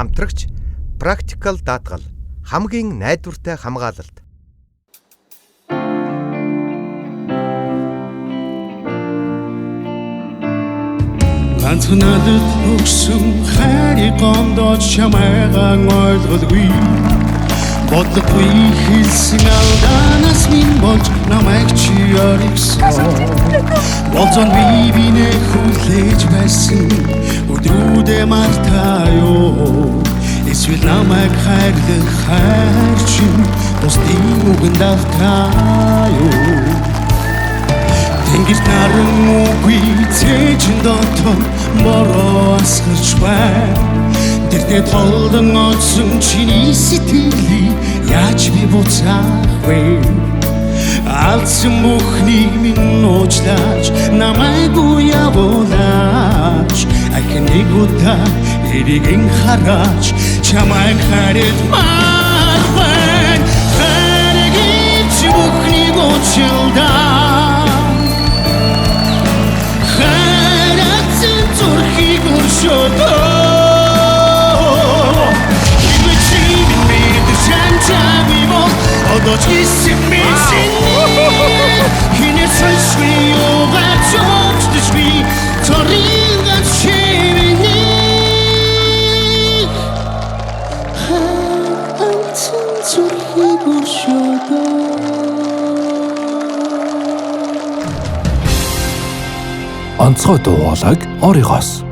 хамтрагч практикал даатгал хамгийн найдвартай хамгаалалт. Ганцхан надад өгсөн хайрыг гомдож чамайгаа ойлгохгүй бодлогүй хэлсэн алдаанаас минь болж намайг чи оригсон болзон бибинэ хүлээж байсан өдрүүдээ мартаяо эсвэл намайг хайрлах хайр чинь бусдын үгэнд автаяо Тэнгис наран үгүй цээжин дотор бороо асгарч байна Тэртээ толдон оцсон чиний сэтгэлийг яаж би буцаах вэ Алдсан бүхнийг минь уучлаач намайг явуулаач Ахин нэг удаа эригэн хараач чамайг харилмаар байна Хайрыг чи бүхнийг уучлаа Одоч исмисин хинэсэшгүй угачочдшгүй торингач чимини хантэн зүрхий гошодо Онцгой дуугалаг оригоос